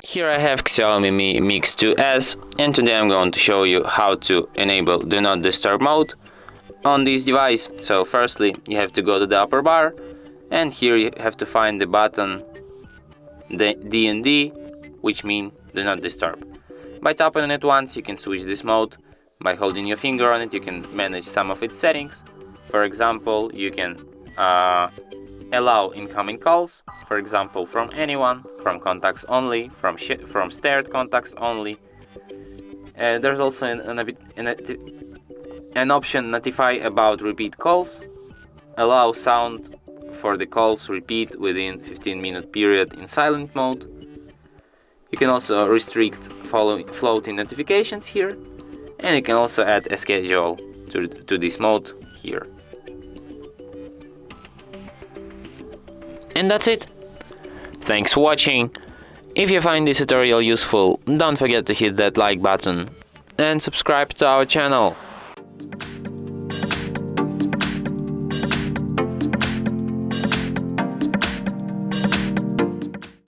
Here I have XIAOMI Mi Mix 2S, and today I'm going to show you how to enable Do Not Disturb mode on this device. So firstly, you have to go to the upper bar, and here you have to find the button D&D, which means Do Not Disturb. By tapping on it once, you can switch this mode. By holding your finger on it, you can manage some of its settings. For example, you can allow incoming calls, for example, from anyone, from contacts only, from shared contacts only. There's also an option notify about repeat calls, allow sound for the calls repeat within 15-minute period in silent mode. You can also restrict floating notifications here, and you can also add a schedule to this mode here. And that's it. Thanks for watching. If you find this tutorial useful, don't forget to hit that like button and subscribe to our channel.